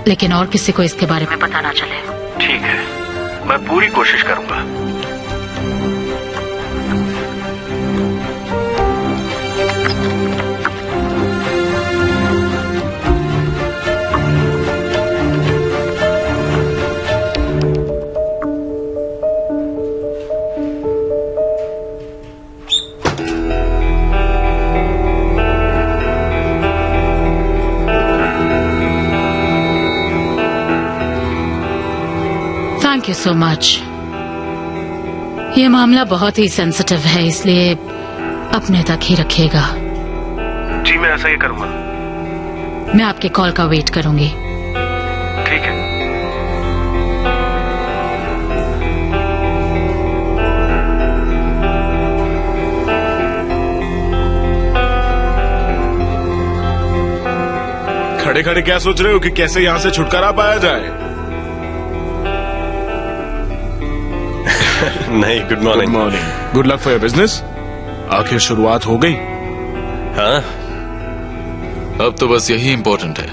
लेकिन और किसी को इसके बारे में पता ना चले। ठीक है, मैं पूरी कोशिश करूंगा। Thank you so much. ये मामला बहुत ही सेंसिटिव है, इसलिए अपने तक ही रखिएगा। जी मैं ऐसा ही करूंगा। मैं आपके कॉल का वेट करूंगी। ठीक है। खड़े खड़े क्या सोच रहे हो कि कैसे यहाँ से छुटकारा पाया जाए? नहीं, good good morning. Morning. Good luck for your business. आखिर शुरुआत हो गई। हाँ, अब तो बस यही इम्पोर्टेंट है।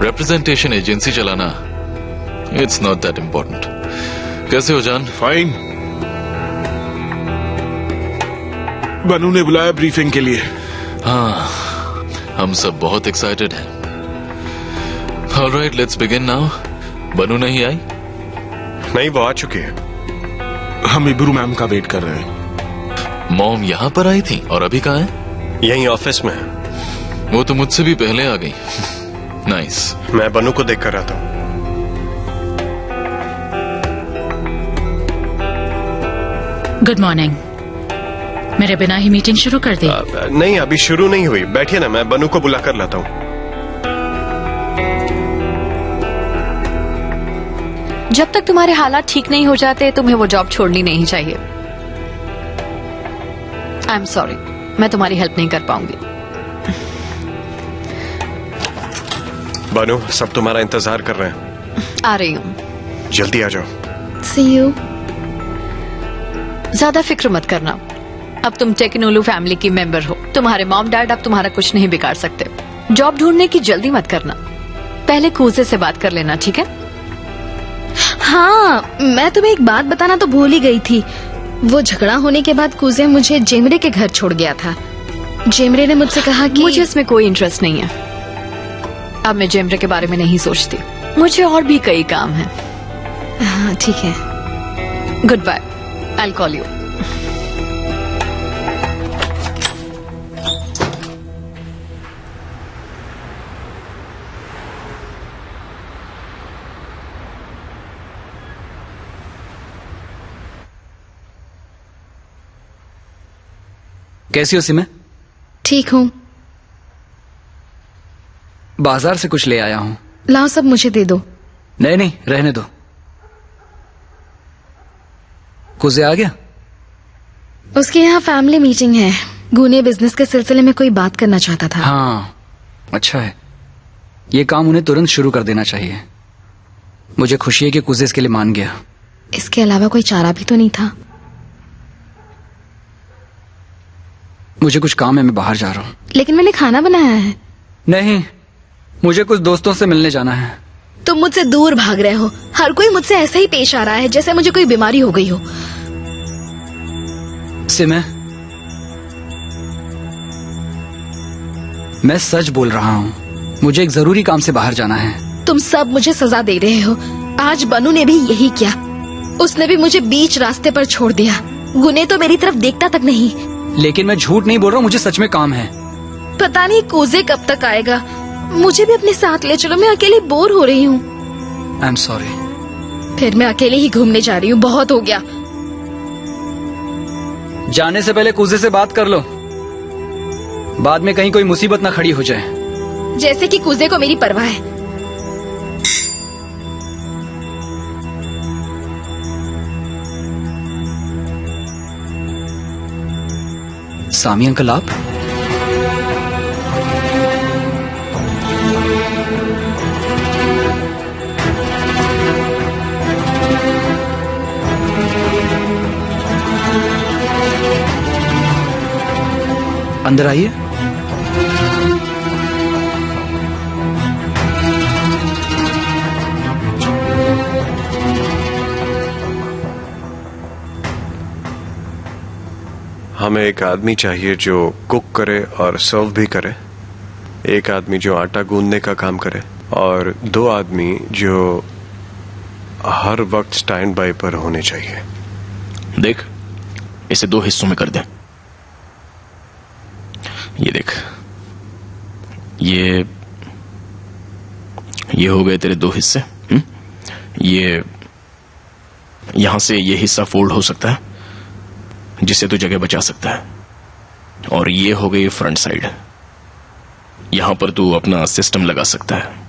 रिप्रेजेंटेशन एजेंसी चलाना इट्स नॉट दैट इम्पोर्टेंट। कैसे हो जान? फाइन। बनू ने बुलाया ब्रीफिंग के लिए। हाँ, हम सब बहुत एक्साइटेड हैं। Alright, let's begin now. बनू नहीं आई? नहीं, वो आ चुकी है। हम इब्रू मैम का वेट कर रहे हैं। मॉम यहाँ पर आई थी और अभी कहाँ है? यहीं ऑफिस में है। वो तो मुझसे भी पहले आ गई। नाइस। मैं बनू को देख कर रहा था। Good morning. मेरे बिना ही मीटिंग शुरू कर दी? नहीं, अभी शुरू नहीं हुई। बैठिए ना, मैं बनू को बुला कर लाता हूँ। जब तक तुम्हारे हालात ठीक नहीं हो जाते तुम्हें वो जॉब छोड़नी नहीं चाहिए। आई एम सॉरी, मैं तुम्हारी हेल्प नहीं कर पाऊंगी। बनू, सब तुम्हारा इंतजार कर रहे हैं। आ रही हूँ। जल्दी आ जाओ। सी यू। ज्यादा फिक्र मत करना, अब तुम टेक्नोलू फैमिली की मेंबर हो। तुम्हारे मॉम डैड अब तुम्हारा कुछ नहीं बिगाड़ सकते। जॉब ढूंढने की जल्दी मत करना, पहले कूजे से बात कर लेना, ठीक है? हाँ, मैं तुम्हें एक बात बताना तो भूल ही गई थी। वो झगड़ा होने के बाद कूजे मुझे जेमरे के घर छोड़ गया था। जेमरे ने मुझसे कहा कि मुझे इसमें कोई इंटरेस्ट नहीं है। अब मैं जेमरे के बारे में नहीं सोचती, मुझे और भी कई काम हैं। हाँ ठीक है। Good bye, I will call you. कैसी हो सिमे? ठीक हूँ। बाजार से कुछ ले आया हूँ। लाओ, सब मुझे दे दो। नहीं नहीं, रहने दो। कुजे आ गया? उसके यहाँ फैमिली मीटिंग है। गुने बिजनेस के सिलसिले में कोई बात करना चाहता था। हाँ, अच्छा है। ये काम उन्हें तुरंत शुरू कर देना चाहिए। मुझे खुशी है कि कुजे इसके लिए मान गया। इसके अलावा कोई चारा भी तो नहीं था। मुझे कुछ काम है, मैं बाहर जा रहा हूँ। लेकिन मैंने खाना बनाया है। नहीं, मुझे कुछ दोस्तों से मिलने जाना है। तुम मुझसे दूर भाग रहे हो। हर कोई मुझसे ऐसा ही पेश आ रहा है जैसे मुझे कोई बीमारी हो गई हो। सिमे, मैं सच बोल रहा हूँ। मुझे एक जरूरी काम से बाहर जाना है। तुम सब मुझे सजा दे रहे हो। आज बनू ने भी यही किया। उसने भी मुझे बीच रास्ते पर छोड़ दिया। गुने तो मेरी तरफ देखता तक नहीं। लेकिन मैं झूठ नहीं बोल रहा हूँ, मुझे सच में काम है। पता नहीं कोजे कब तक आएगा। मुझे भी अपने साथ ले चलो, मैं अकेली बोर हो रही हूँ। I am sorry. फिर मैं अकेले ही घूमने जा रही हूँ, बहुत हो गया। जाने से पहले कुजे से बात कर लो, बाद में कहीं कोई मुसीबत ना खड़ी हो जाए। जैसे कि कुजे को मेरी परवाह है। सामी अंकल, आप? अंदर आइए। हमें एक आदमी चाहिए जो कुक करे और सर्व भी करे, एक आदमी जो आटा गूंदने का काम करे, और 2 आदमी जो हर वक्त स्टैंड बाय पर होने चाहिए। देख, इसे 2 हिस्सों में कर दें। ये देख, ये हो गए तेरे 2 हिस्से। ये यहां से ये हिस्सा फोल्ड हो सकता है जिससे तू जगह बचा सकता है, और ये हो गई फ्रंट साइड। यहां पर तू अपना सिस्टम लगा सकता है।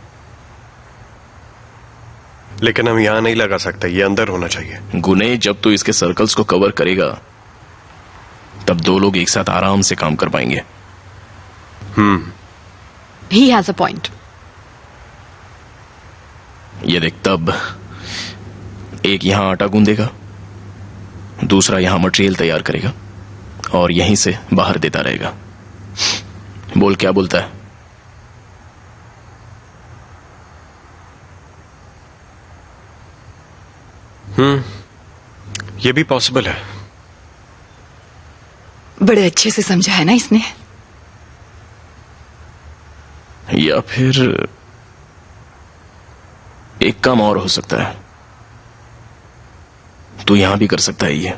लेकिन हम यहां नहीं लगा सकते, ये अंदर होना चाहिए। गुने, जब तू इसके सर्कल्स को कवर करेगा तब 2 लोग एक साथ आराम से काम कर पाएंगे। He has a point. ये देख, तब एक यहां आटा गूंदेगा, दूसरा यहां मटेरियल तैयार करेगा और यहीं से बाहर देता रहेगा। बोल, क्या बोलता है? ये भी पॉसिबल है। बड़े अच्छे से समझा है ना इसने। या फिर एक काम और हो सकता है, तू यहां भी कर सकता है ये।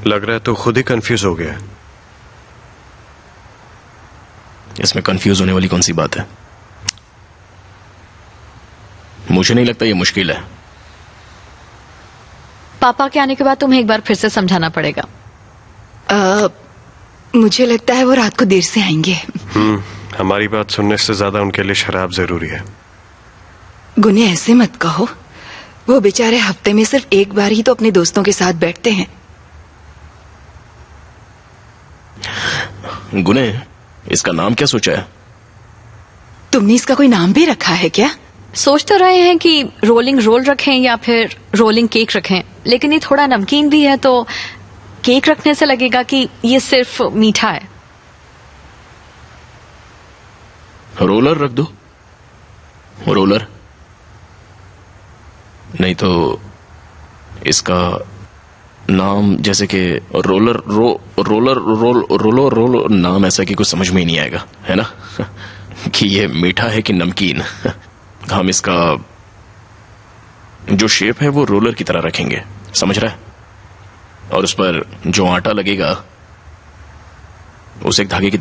लग रहा है तो खुद ही कंफ्यूज हो गया। इसमें कंफ्यूज होने वाली कौन सी बात है? मुझे नहीं लगता ये मुश्किल है। पापा के आने के बाद तुम्हें एक बार फिर से समझाना पड़ेगा। मुझे लगता है वो रात को देर से आएंगे। हमारी बात सुनने से ज्यादा उनके लिए शराब जरूरी है। गुने, ऐसे मत कहो। वो बेचारे हफ्ते में सिर्फ एक बार ही तो अपने दोस्तों के साथ बैठते हैं। गुने, इसका नाम क्या सोचा है? तुमने इसका कोई नाम भी रखा है क्या? सोच तो रहे हैं कि रोलिंग रोल रखें या फिर रोलिंग केक रखें, लेकिन ये थोड़ा नमकीन भी है तो केक रखने से लगेगा कि ये सिर्फ मीठा है। रोलर रख दो। रोलर नहीं तो इसका नाम जैसे कि रोलर रोल नाम ऐसा कि कुछ समझ में ही नहीं आएगा, है ना? कि ये मीठा है कि नमकीन। हम इसका जो शेप है वो रोलर की तरह रखेंगे, समझ रहा है? और उस पर जो आटा लगेगा उसे एक धागे की